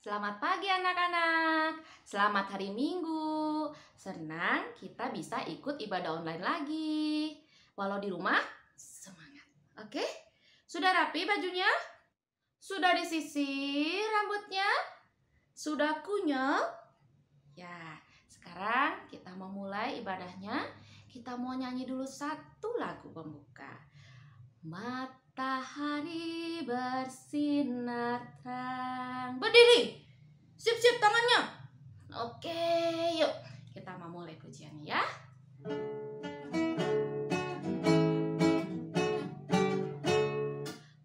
Selamat pagi anak-anak, selamat hari Minggu. Senang kita bisa ikut ibadah online lagi. Walau di rumah, semangat. Oke? Sudah rapi bajunya? Sudah disisir rambutnya? Sudah kunyah? Ya, sekarang kita mau mulai ibadahnya. Kita mau nyanyi dulu satu lagu pembuka. Matahari bersinar terang. Berdiri. Sip-sip tangannya. Oke, yuk. Kita mau mulai pujiannya ya.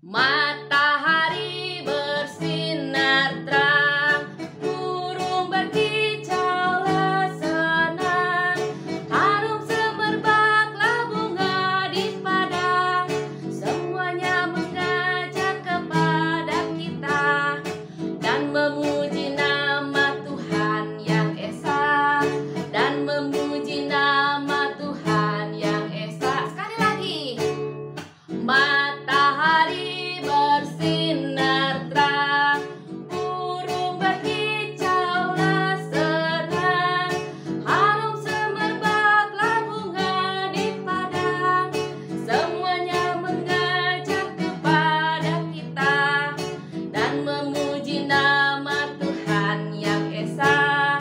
Matahari bersinar terang, burung berkicaulah senang, harum semerbaklah bunga di padang, semuanya mengajak kepada kita dan memuji nama Tuhan yang esa, dan memuji nama Tuhan yang esa. Sekali lagi. Matahari bersinar terang, burung berkicaulah senang, harum semerbaklah bunga di padang, semuanya mengajak kepada kita dan memuji nama Tuhan yang esa,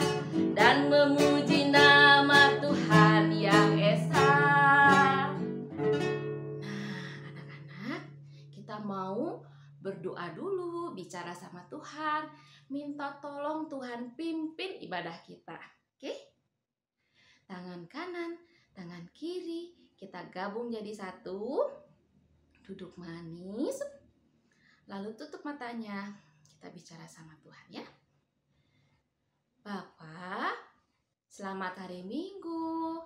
dan memuji nama Tuhan yang esa. Kita mau berdoa dulu, bicara sama Tuhan, minta tolong Tuhan pimpin ibadah kita. Oke? Tangan kanan, tangan kiri, kita gabung jadi satu. Duduk manis. Lalu tutup matanya. Kita bicara sama Tuhan ya. Bapak, selamat hari Minggu.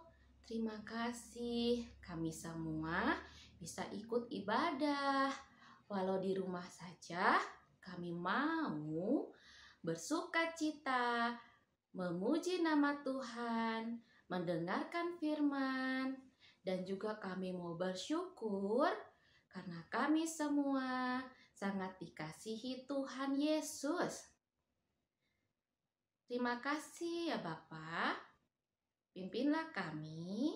Terima kasih kami semua bisa ikut ibadah. Walau di rumah saja, kami mau bersukacita, memuji nama Tuhan, mendengarkan firman, dan juga kami mau bersyukur karena kami semua sangat dikasihi Tuhan Yesus. Terima kasih ya Bapak, pimpinlah kami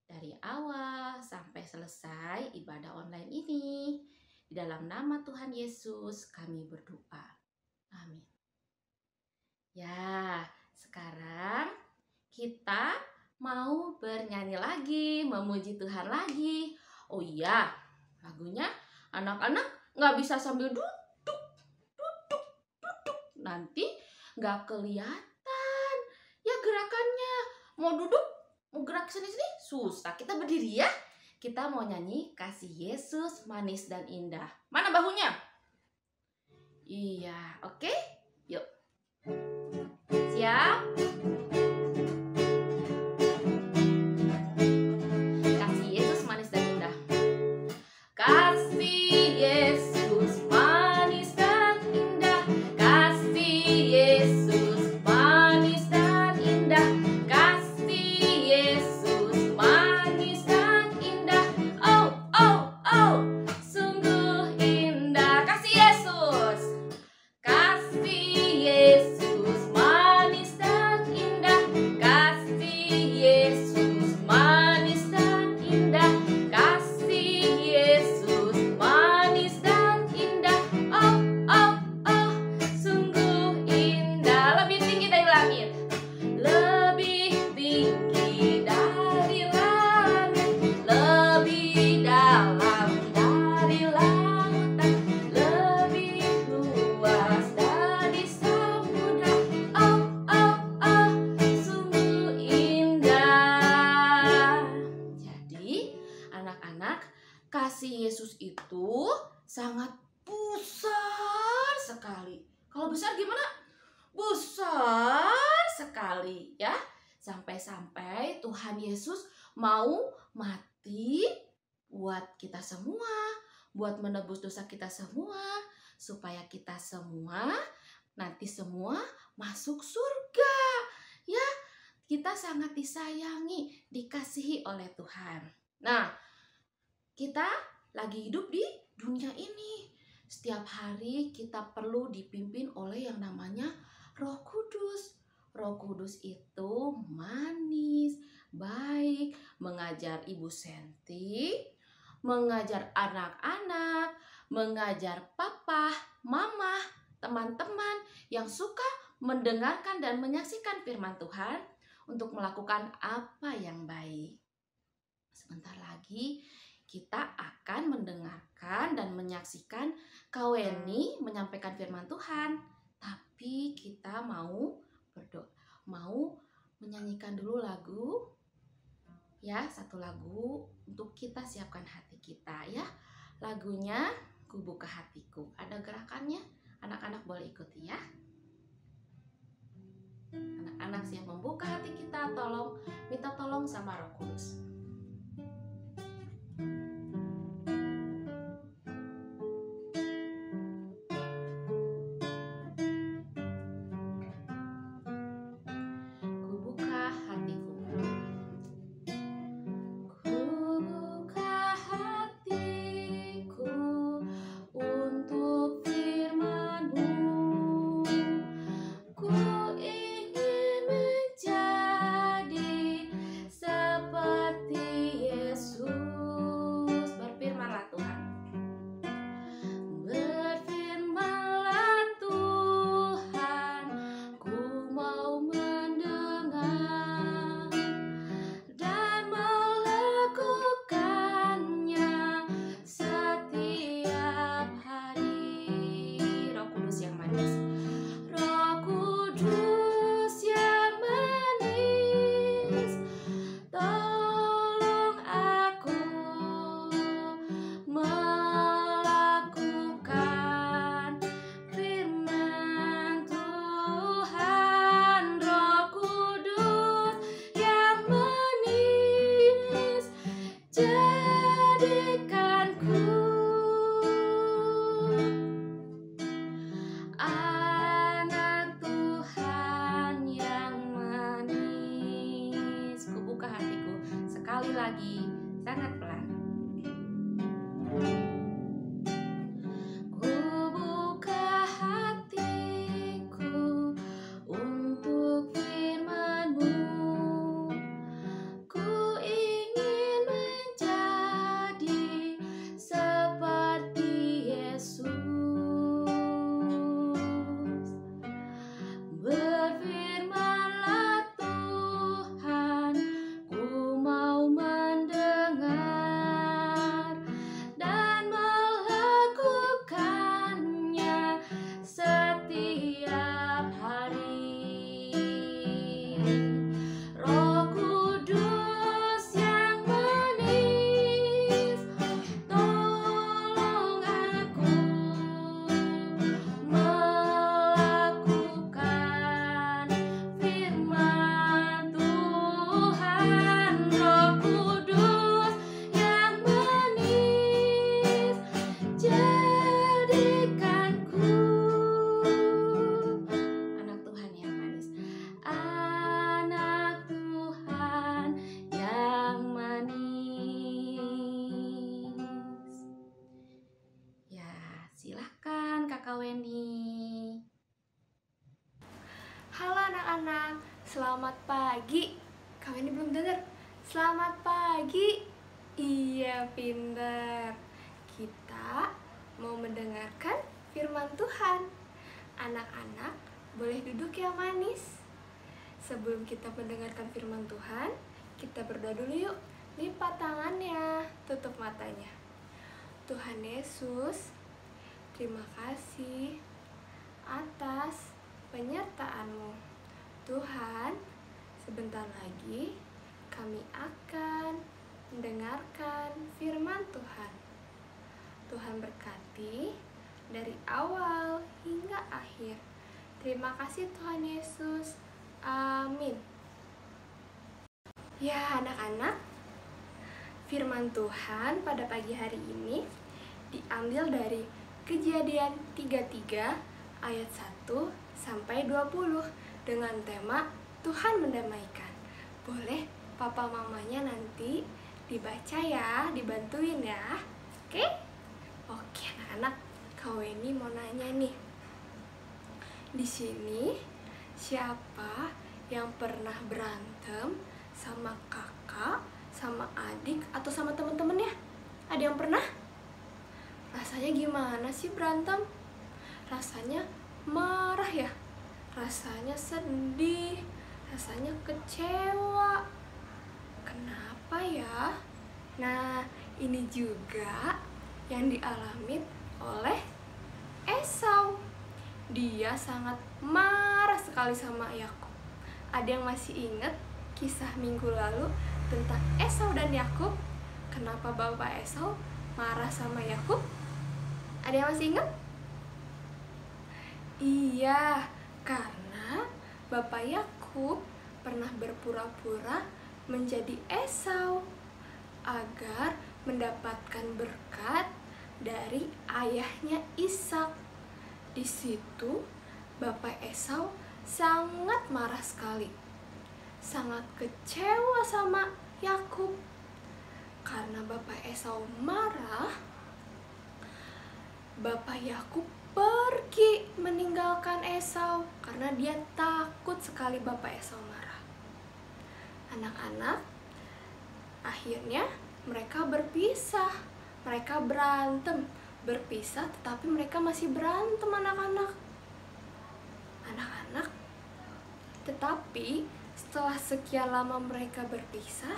dari awal sampai selesai ibadah online ini. Di dalam nama Tuhan Yesus kami berdoa. Amin. Ya, sekarang kita mau bernyanyi lagi, memuji Tuhan lagi. Oh iya, lagunya anak-anak nggak bisa sambil duduk. Nanti nggak kelihatan ya gerakannya. Mau duduk, mau gerak sini-sini, susah. Kita berdiri ya. Kita mau nyanyi Kasih Yesus Manis dan Indah. Mana bahunya? Iya, oke? Yuk. Siap? Kasih Yesus manis dan indah. Kasih Yesus manis dan indah. Kasih Yesus manis dan indah. Kasih Yesus manis dan indah. Oh, oh, oh, sungguh indah. Kasih Yesus. Kasih Yesus manis dan indah. Kasih Yesus manis dan indah. Kasih Yesus manis dan indah. Oh, oh, oh, sungguh indah. Lebih tinggi dari langit. Lebih tinggi dari langit. Lebih dalam dari lautan. Lebih luas dari samudra. Oh, oh, oh, sungguh indah. Jadi, anak-anak, kasih Yesus itu sangat besar sekali. Kalau besar gimana? Besar sekali ya. Sampai-sampai Tuhan Yesus mau mati buat kita semua, buat menebus dosa kita semua, supaya kita semua nanti semua masuk surga. Ya, kita sangat disayangi, dikasihi oleh Tuhan. Nah, kita lagi hidup di dunia ini. setiap hari kita perlu dipimpin oleh yang namanya Roh Kudus. Roh Kudus itu manis, baik, mengajar Ibu Senti, mengajar anak-anak, mengajar papa, mama, teman-teman yang suka mendengarkan dan menyaksikan firman Tuhan untuk melakukan apa yang baik. Sebentar lagi kita akan mendengarkan dan menyaksikan Kak Weni menyampaikan firman Tuhan. Tapi kita mau berdoa, mau menyanyikan dulu lagu. Ya, satu lagu untuk kita siapkan hati kita ya. Lagunya Ku Buka Hatiku. Ada gerakannya, anak-anak boleh ikuti ya. Anak-anak siap membuka hati kita, minta tolong sama Roh Kudus. Sekali lagi, sangat pelan. Ku buka hatiku untuk firman-Mu. Ku ingin menjadi seperti Yesus. Berfirman-Lah Tuhan, ku mau mendengar dan melakukannya setiap hari. Roh Kudus yang manis, tolong aku melakukan firman Tuhan. Roh Kudus yang manis, jadikanku anak Tuhan yang manis, anak Tuhan yang manis. Ya, silahkan Kakak Weni. Halo anak-anak, selamat pagi. Kak Weni belum dengar. Selamat pagi. Iya, pintar. Kita mau mendengarkan firman Tuhan. Anak-anak, boleh duduk ya manis. Sebelum kita mendengarkan firman Tuhan, kita berdoa dulu yuk. Lipat tangannya, tutup matanya. Tuhan Yesus, terima kasih atas penyertaan-Mu. Tuhan, sebentar lagi kami akan mendengarkan firman Tuhan. Tuhan berkati dari awal hingga akhir. Terima kasih Tuhan Yesus. Amin. Ya anak-anak, firman Tuhan pada pagi hari ini diambil dari Kejadian 33 ayat 1 sampai 20 dengan tema Tuhan mendamaikan. Boleh papa mamanya nanti dibaca ya, dibantuin ya. Oke? Oke anak-anak, Kak Weni mau nanya nih. Di sini siapa yang pernah berantem sama kakak, sama adik, atau sama temen-temennya? Ada yang pernah? Rasanya gimana sih berantem? Rasanya marah ya? Rasanya sedih? Rasanya kecewa? Kenapa ya? Nah, ini juga yang dialami oleh Esau. Dia sangat marah sekali sama Yakub. Ada yang masih ingat kisah minggu lalu tentang Esau dan Yakub? Kenapa bapak Esau marah sama Yakub? Ada yang masih ingat? Iya, karena bapak Yakub pernah berpura-pura menjadi Esau agar mendapatkan berkat dari ayahnya Ishak. Di situ bapak Esau sangat marah sekali, sangat kecewa sama Yakub. Karena bapak Esau marah, bapak Yakub pergi meninggalkan Esau karena dia takut sekali bapak Esau marah. Anak-anak, akhirnya mereka berpisah, mereka berantem, berpisah tetapi mereka masih berantem anak-anak. Anak-anak, tetapi setelah sekian lama mereka berpisah,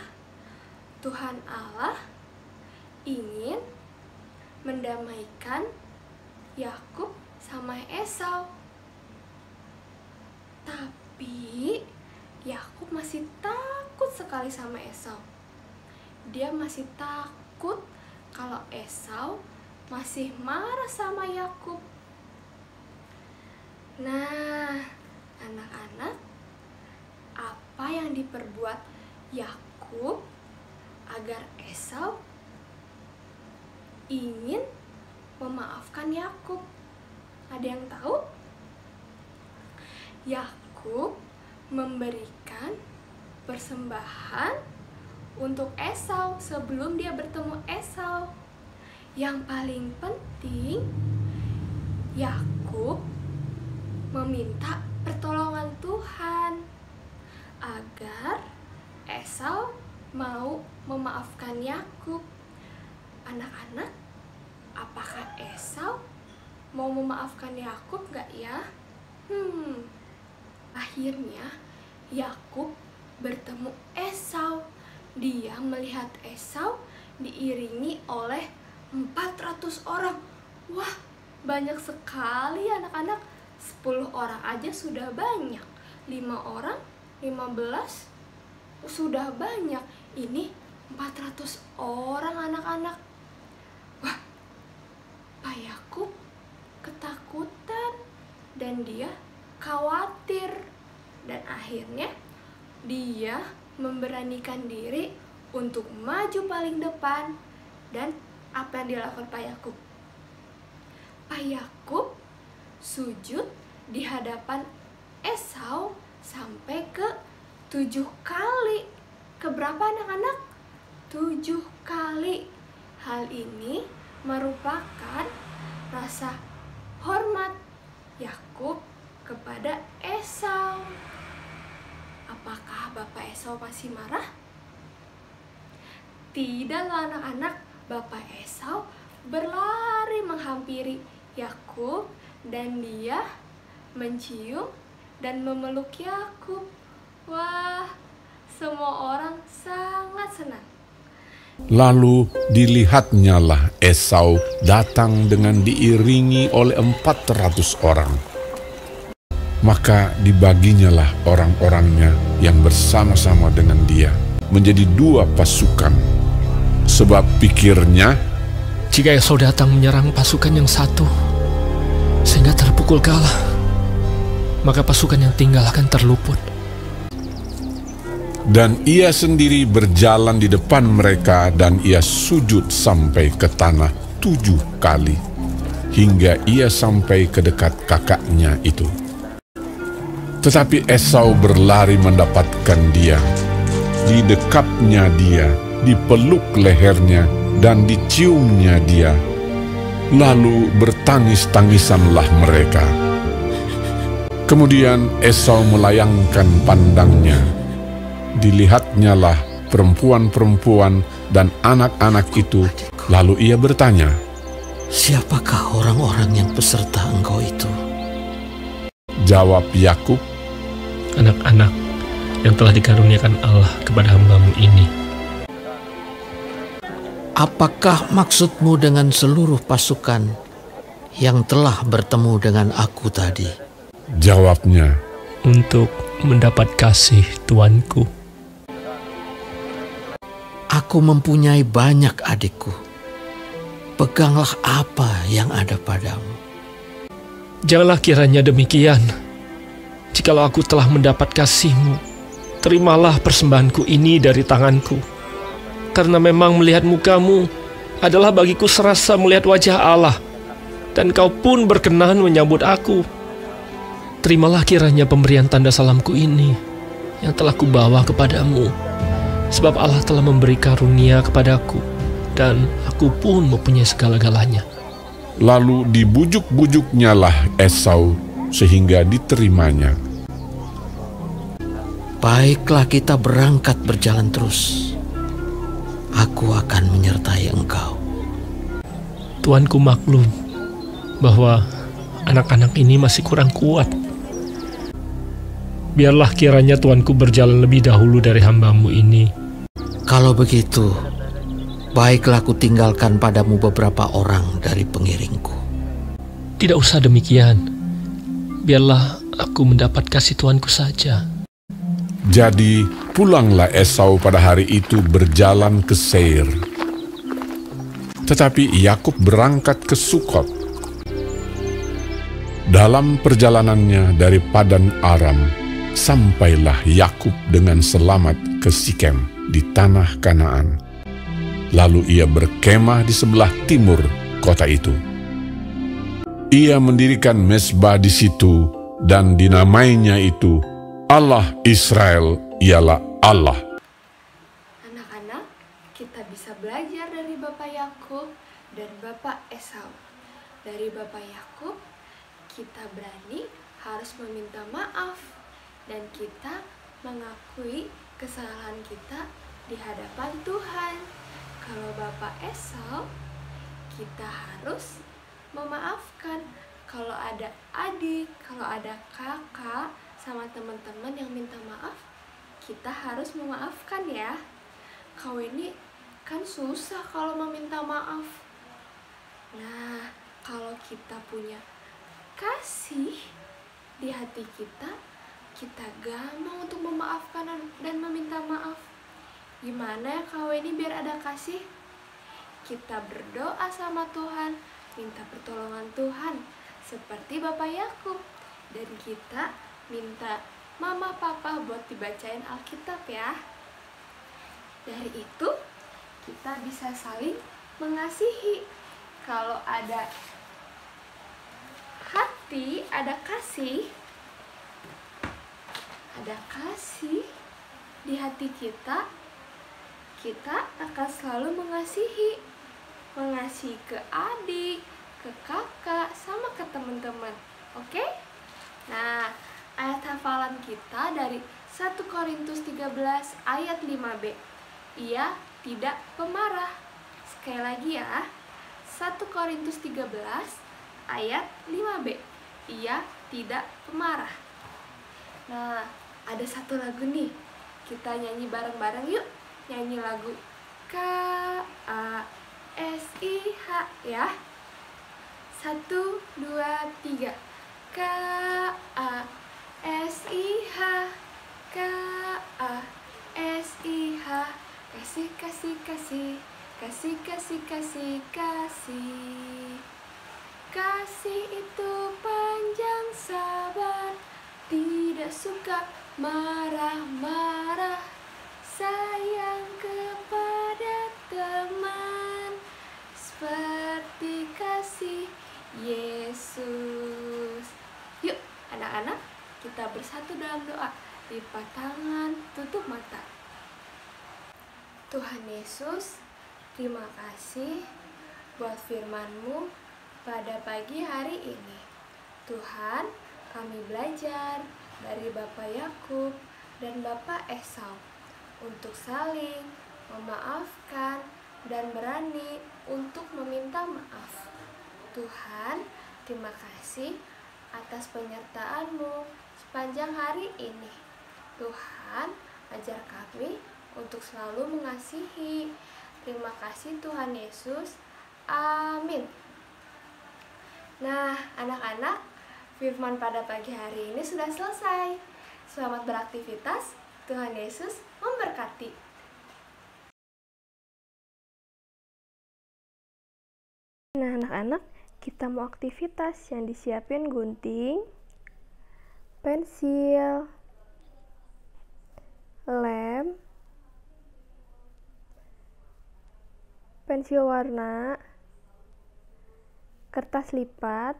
Tuhan Allah ingin mendamaikan Yakub sama Esau. Tapi Yakub masih takut sekali sama Esau. Dia masih takut kalau Esau masih marah sama Yakub. Nah, anak-anak, apa yang diperbuat Yakub agar Esau ingin memaafkan Yakub? Ada yang tahu? Yakub memberikan persembahan untuk Esau sebelum dia bertemu Esau. Yang paling penting, Yakub meminta pertolongan Tuhan agar Esau mau memaafkan Yakub. Anak-anak, apakah Esau mau memaafkan Yakub gak ya? Akhirnya Yakub bertemu Esau. Dia melihat Esau diiringi oleh 400 orang. Wah, banyak sekali anak-anak. 10 orang aja sudah banyak. 5 orang, 15 sudah banyak. Ini 400 orang anak-anak. Wah, Pak Yakub ketakutan dan dia khawatir. Dan akhirnya dia memberanikan diri untuk maju paling depan. Dan apa yang dilakukan Pak Yakub? Pak Yakub sujud di hadapan Esau sampai ke 7 kali. Keberapa anak-anak? 7 kali. Hal ini merupakan rasa hormat Yakub kepada Esau. Apakah Bapak Esau masih marah? Tidak loh anak-anak. Bapak Esau berlari menghampiri Yakub dan dia mencium dan memeluk Yakub. Wah, semua orang sangat senang. Lalu dilihatnyalah Esau datang dengan diiringi oleh 400 orang. Maka dibaginyalah orang-orangnya yang bersama-sama dengan dia menjadi 2 pasukan. Sebab pikirnya, jika Esau datang menyerang pasukan yang satu sehingga terpukul kalah, maka pasukan yang tinggal akan terluput. Dan ia sendiri berjalan di depan mereka dan ia sujud sampai ke tanah 7 kali, hingga ia sampai ke dekat kakaknya itu. Tetapi Esau berlari mendapatkan dia, didekapnya dia, dipeluk lehernya, dan diciumnya dia. Lalu bertangis-tangisanlah mereka. Kemudian Esau melayangkan pandangnya. Dilihatnyalah perempuan-perempuan dan anak-anak itu. Lalu ia bertanya, "Siapakah orang-orang yang peserta engkau itu?" jawab Yakub, Anak-anak yang telah dikaruniakan Allah kepada hamba-Mu ini. "Apakah maksudmu dengan seluruh pasukan yang telah bertemu dengan aku tadi?" jawabnya. Untuk mendapat kasih Tuanku. "Aku mempunyai banyak adikku. Peganglah apa yang ada padamu." Janganlah kiranya demikian. Jikalau aku telah mendapat kasih-Mu, terimalah persembahanku ini dari tanganku. Karena memang melihat muka-Mu adalah bagiku serasa melihat wajah Allah, dan Kau pun berkenan menyambut aku. Terimalah kiranya pemberian tanda salamku ini yang telah kubawa kepadamu, sebab Allah telah memberi karunia kepadaku, dan aku pun mempunyai segala-galanya. Lalu dibujuk-bujuknyalah Esau sehingga diterimanya. "Baiklah, kita berangkat berjalan terus. Aku akan menyertai engkau." Tuanku maklum bahwa anak-anak ini masih kurang kuat. Biarlah kiranya Tuanku berjalan lebih dahulu dari hamba-Mu ini. "Kalau begitu, baiklah ku tinggalkan padamu beberapa orang dari pengiringku." Tidak usah demikian. Biarlah aku mendapat kasih Tuanku saja. Jadi pulanglah Esau pada hari itu berjalan ke Seir. Tetapi Yakub berangkat ke Sukot. Dalam perjalanannya dari Padan Aram, sampailah Yakub dengan selamat ke Sikem di tanah Kanaan. Lalu ia berkemah di sebelah timur kota itu. Ia mendirikan mezbah di situ dan dinamainya itu Allah Israel ialah Allah. Anak-anak, kita bisa belajar dari Bapak Yakub dan Bapak Esau. Dari Bapak Yakub, kita berani harus meminta maaf dan kita mengakui kesalahan kita di hadapan Tuhan. Kalau Bapak Esau, kita harus memaafkan. Kalau ada adik, kalau ada kakak sama teman-teman yang minta maaf, kita harus memaafkan ya. Kau ini kan susah kalau meminta maaf. Nah, kalau kita punya kasih di hati kita gampang untuk memaafkan dan meminta maaf. Gimana ya kau ini biar ada kasih? Kita berdoa sama Tuhan, minta pertolongan Tuhan seperti Bapak Yakub, dan kita minta mama papa buat dibacain Alkitab ya. Dari itu kita bisa saling mengasihi. Kalau ada hati, ada kasih di hati kita akan selalu mengasihi ke adik, ke kakak, sama ke teman-teman. Oke? Nah, ayat hafalan kita dari 1 Korintus 13 ayat 5b. Ia tidak pemarah. Sekali lagi ya. 1 Korintus 13 ayat 5b. Ia tidak pemarah. Nah, ada satu lagu nih. Kita nyanyi bareng-bareng yuk. Nyanyi lagu KASIH ya. 1, 2, 3. KASIH, KASIH. Kasih, kasih, kasih. Kasih, kasih, kasih, kasih. Kasih itu panjang sabar, tidak suka marah-marah, sayang kepada teman, seperti kasih Yesus. Yuk anak-anak, kita bersatu dalam doa. Lipat tangan, tutup mata. Tuhan Yesus, terima kasih buat firman-Mu pada pagi hari ini, Tuhan, kami belajar dari Bapak Yakub dan Bapak Esau untuk saling memaafkan dan berani untuk meminta maaf. Tuhan, terima kasih atas penyertaan-Mu sepanjang hari ini. Tuhan, ajar kami untuk selalu mengasihi. Terima kasih Tuhan Yesus. Amin. Nah, anak-anak, firman pada pagi hari ini sudah selesai. Selamat beraktivitas. Tuhan Yesus memberkati. Nah, anak-anak, kita mau aktivitas yang disiapin gunting, pensil, lem, pensil warna, kertas lipat,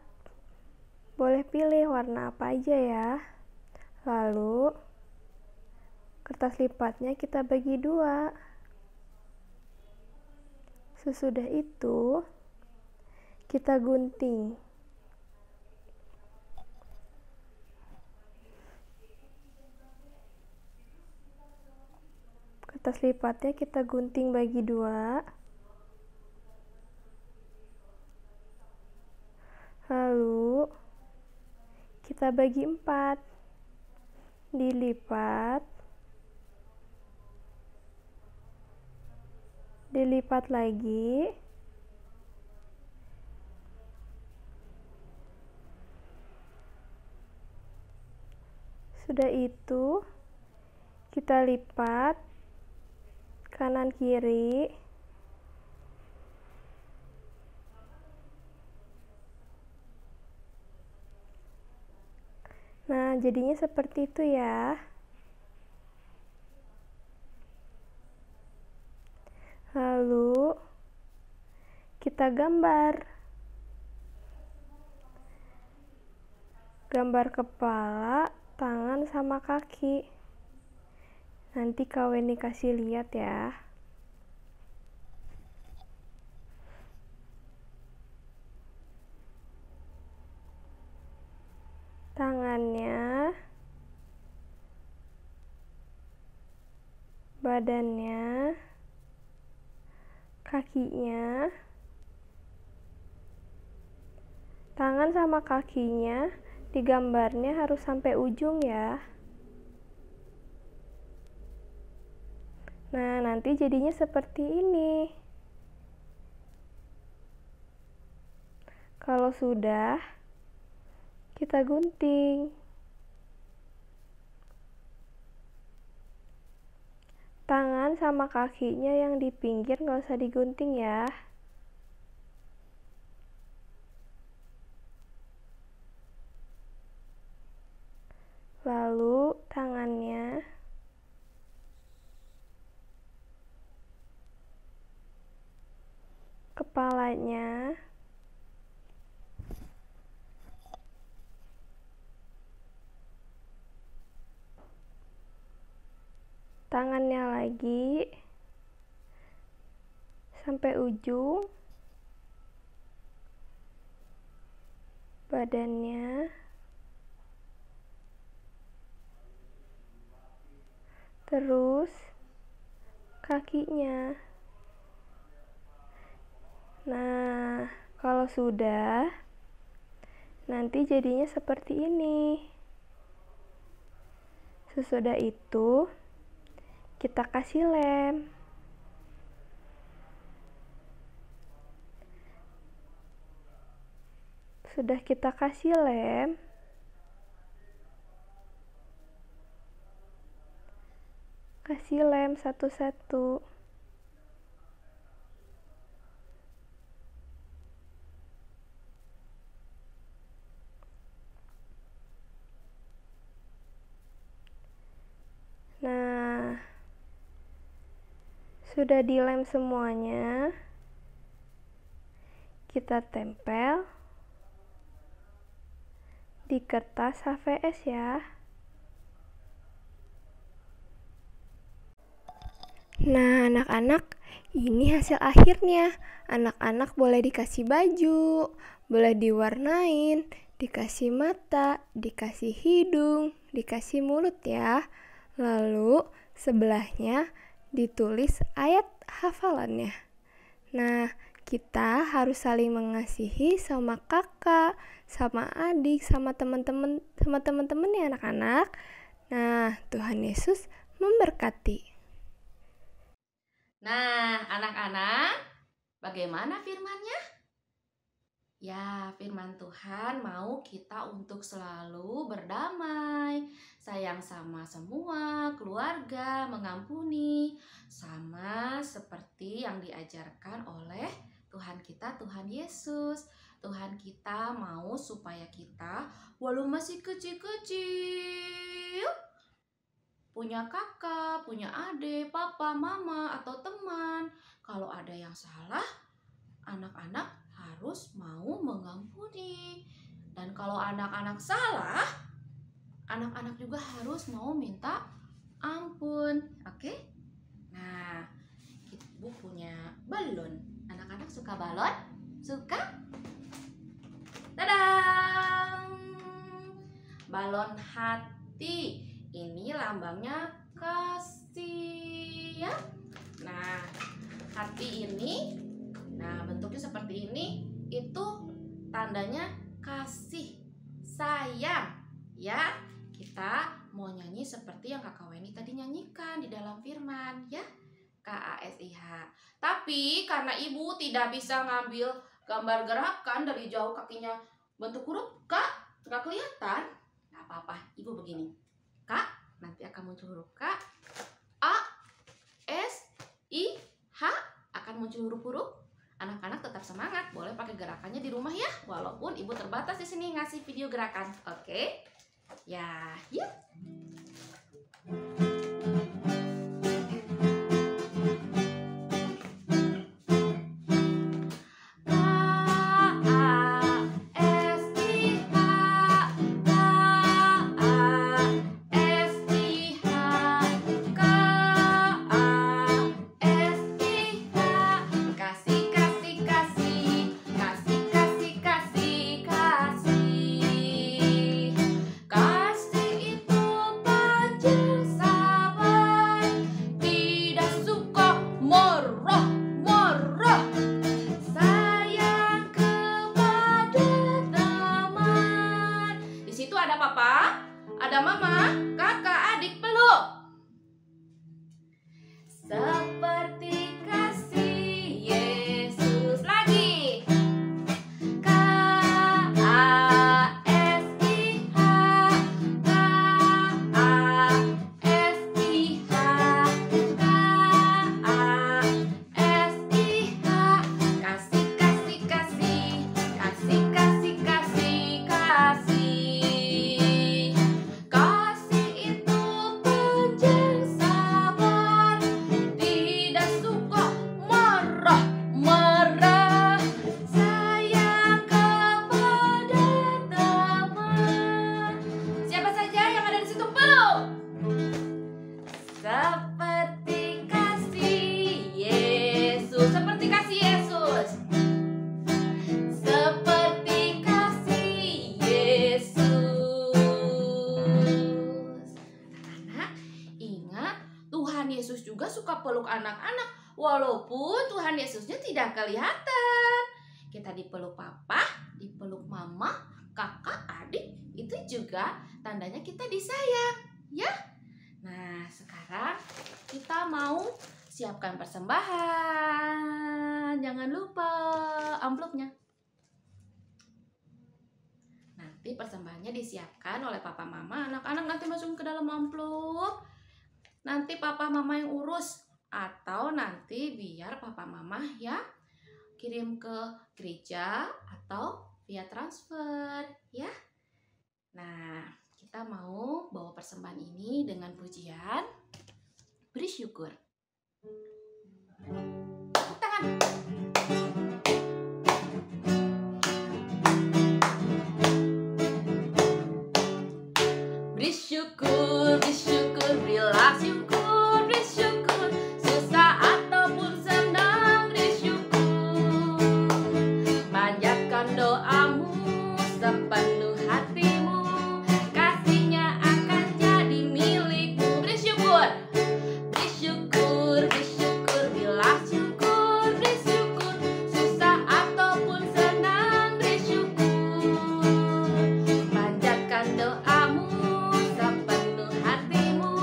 boleh pilih warna apa aja ya. Lalu kertas lipatnya kita bagi 2. Sesudah itu kita gunting. Kertas lipatnya kita gunting bagi 2. Lalu kita bagi 4, dilipat, dilipat lagi, sudah itu kita lipat kanan kiri. Nah, jadinya seperti itu ya. Lalu kita gambar. Gambar kepala, tangan, sama kaki. Nanti Kak Weni kasih lihat ya. Tangannya, badannya, kakinya, tangan sama kakinya digambarnya harus sampai ujung ya. Nah, nanti jadinya seperti ini. Kalau sudah, kita gunting. Tangan sama kakinya yang di pinggir nggak usah digunting ya. Lalu tangannya, kepalanya, tangannya lagi sampai ujung, badannya, terus kakinya. Nah, kalau sudah, nanti jadinya seperti ini. Sesudah itu kita kasih lem. Sudah kita kasih lem, kasih lem satu-satu. Nah, sudah dilem semuanya, kita tempel di kertas HVS ya. Nah, anak-anak, ini hasil akhirnya. Anak-anak boleh dikasih baju, boleh diwarnain, dikasih mata, dikasih hidung, dikasih mulut ya. Lalu sebelahnya ditulis ayat hafalannya. Nah, kita harus saling mengasihi sama kakak, sama adik, sama teman-teman ya anak-anak. Nah, Tuhan Yesus memberkati. Nah, anak-anak, bagaimana firman-Nya? Ya, firman Tuhan mau kita untuk selalu berdamai, sayang sama semua, keluarga, mengampuni, sama seperti yang diajarkan oleh Tuhan kita, Tuhan Yesus. Tuhan kita mau supaya kita, walau masih kecil-kecil, punya kakak, punya adik, papa, mama, atau teman. Kalau ada yang salah, anak-anak harus mau mengampuni. Dan kalau anak-anak salah, anak-anak juga harus mau minta ampun. Oke? Nah, Ibu punya balon. Anak-anak suka balon? Suka? Tadang! Balon hati. Ini lambangnya kasih ya. Nah, hati ini, nah bentuknya seperti ini, itu tandanya kasih, sayang ya. Kita mau nyanyi seperti yang Kakak Weni tadi nyanyikan di dalam firman ya, KASIH. Tapi karena Ibu tidak bisa ngambil gambar gerakan dari jauh, kakinya bentuk huruf K nggak kelihatan, nggak apa-apa. Ibu begini, K, nanti akan muncul huruf K, A, S, I, H, akan muncul huruf-huruf. Anak-anak tetap semangat, boleh pakai gerakannya di rumah ya, walaupun Ibu terbatas di sini ngasih video gerakan. Oke? Ya, yuk. Ada mama, kakak, adik, peluk. Seperti kasih Yesus. Lagi. KASIH, KASIH, KASIH. Kasih, kasih, kasih. Kasih, kasih, kasih, kasih. Seperti kasih Yesus. Seperti kasih Yesus. Seperti kasih Yesus. Anak-anak, ingat Tuhan Yesus juga suka peluk anak-anak, walaupun Tuhan Yesusnya tidak kelihatan. Kita dipeluk papa, dipeluk mama, kakak, adik, itu juga tandanya kita disayang, ya. Nah, sekarang kita mau siapkan persembahan. Jangan lupa amplopnya. Nanti persembahannya disiapkan oleh papa mama. Anak-anak nanti masukin ke dalam amplop. Nanti papa mama yang urus. Atau nanti biar papa mama ya kirim ke gereja atau via transfer ya. Nah, kita mau bawa persembahan ini dengan pujian beri syukur. Tepuk tangan. Beri syukur, berilah syukur, beri syukur. Susah ataupun senang, beri syukur. Panjatkan doa. sepenuh hatimu, kasihnya akan jadi milikmu. Beri syukur. Bersyukur, bersyukur, bila syukur, bersyukur, susah ataupun senang, bersyukur. Panjatkan doamu sepenuh hatimu,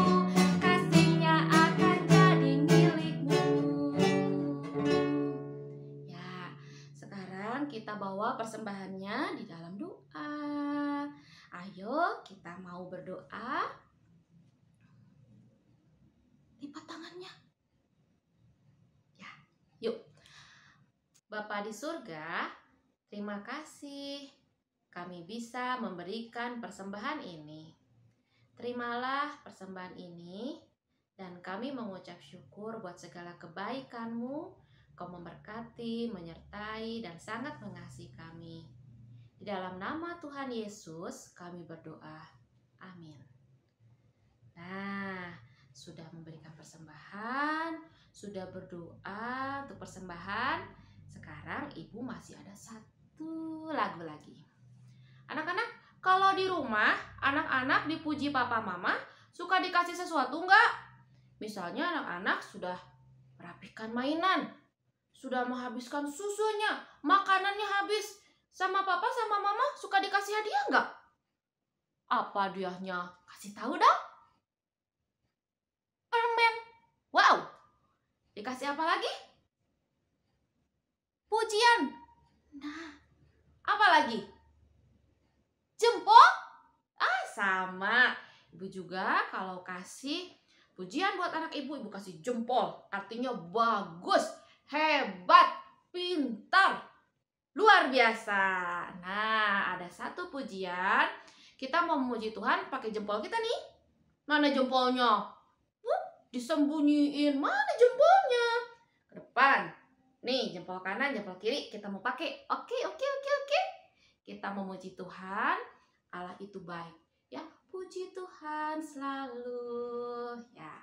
kasihnya akan jadi milikmu. Ya, sekarang kita bawa persembahannya di dalam doa. Ayo kita mau berdoa. Lipat tangannya. Ya, yuk. Bapa di surga, terima kasih kami bisa memberikan persembahan ini. Terimalah persembahan ini dan kami mengucap syukur buat segala kebaikan-Mu. Kau memberkati, menyertai, dan sangat mengasihi kami. Di dalam nama Tuhan Yesus kami berdoa. Amin. Nah, sudah memberikan persembahan, sudah berdoa untuk persembahan. Sekarang ibu masih ada satu lagu lagi. Anak-anak, kalau di rumah anak-anak dipuji papa mama, suka dikasih sesuatu enggak? Misalnya anak-anak sudah merapikan mainan, sudah menghabiskan susunya, makanannya habis, sama papa sama mama suka dikasih hadiah enggak? Apa hadiahnya? Kasih tahu dong. Permen. Wow. Dikasih apa lagi? Pujian. Nah, apa lagi? Jempol? Ah, sama. Ibu juga kalau kasih pujian buat anak ibu, ibu kasih jempol. Artinya bagus, hebat, pintar, luar biasa. Nah, ada satu pujian. Kita mau memuji Tuhan pakai jempol kita nih. Mana jempolnya? Disembunyiin. Mana jempolnya? Ke depan. Nih, jempol kanan, jempol kiri kita mau pakai. Oke. Kita memuji Tuhan. Allah itu baik. Ya, puji Tuhan selalu. Ya.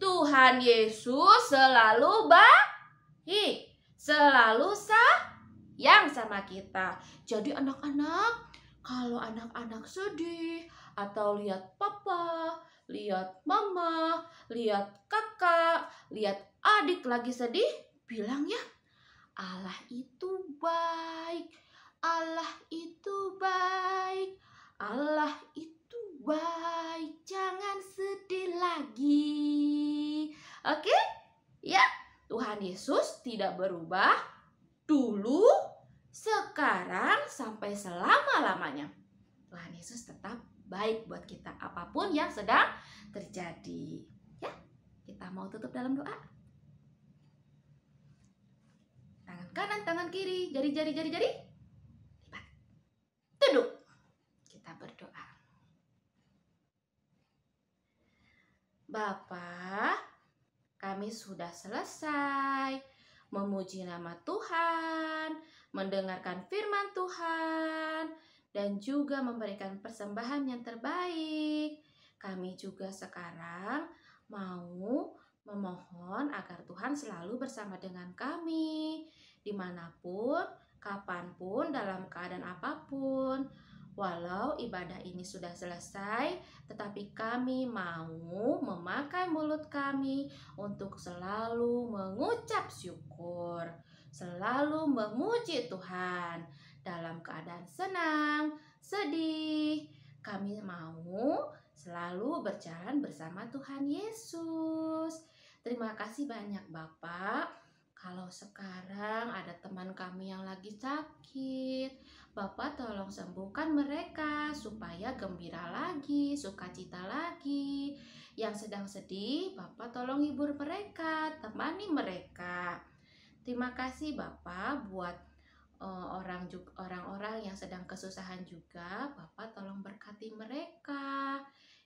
Tuhan Yesus selalu baik, selalu sayang sama kita. Jadi anak-anak, kalau anak-anak sedih atau lihat papa, lihat mama, lihat kakak, lihat adik lagi sedih, bilang ya, Allah itu baik, Allah itu baik, Allah itu baik, jangan sedih lagi. Oke? Ya, Tuhan Yesus tidak berubah dulu, sekarang, sampai selama-lamanya. Tuhan Yesus tetap baik buat kita apapun yang sedang terjadi. Ya, kita mau tutup dalam doa. Tangan kanan, tangan kiri, jari. Lipat. Duduk. Kita berdoa. Bapa, kami sudah selesai memuji nama Tuhan, mendengarkan firman Tuhan, dan juga memberikan persembahan yang terbaik. Kami juga sekarang mau memohon agar Tuhan selalu bersama dengan kami, dimanapun, kapanpun, dalam keadaan apapun. Walau ibadah ini sudah selesai, tetapi kami mau memakai mulut kami untuk selalu mengucap syukur, selalu memuji Tuhan dalam keadaan senang, sedih. Kami mau selalu berjalan bersama Tuhan Yesus. Terima kasih banyak Bapak. Kalau sekarang ada teman kami yang lagi sakit, Bapak tolong sembuhkan mereka supaya gembira lagi, sukacita lagi. Yang sedang sedih, Bapak tolong hibur mereka, temani mereka. Terima kasih Bapak buat orang-orang yang sedang kesusahan juga. Bapak tolong berkati mereka.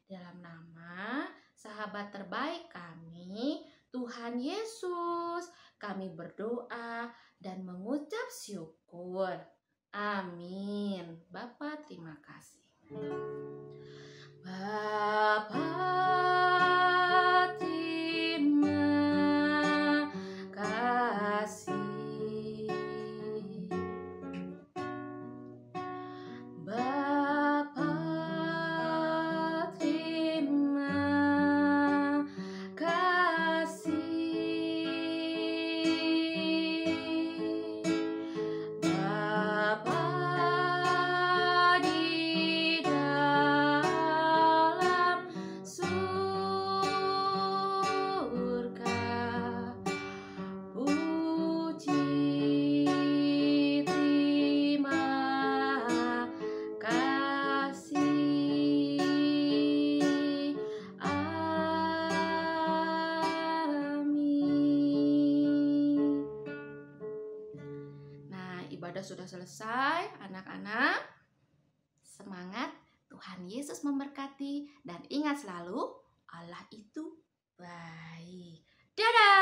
Dalam nama sahabat terbaik kami, Tuhan Yesus, kami berdoa dan mengucap syukur. Amin. Bapa, terima kasih. Bapa, terima kasih. Bapa, terima kasih. Bapa di dalam surga, puji terima kasih. Amin. Nah, ibadah sudah selesai, anak-anak. Semangat, Tuhan Yesus memberkati, dan ingat selalu, Allah itu baik. Dadah!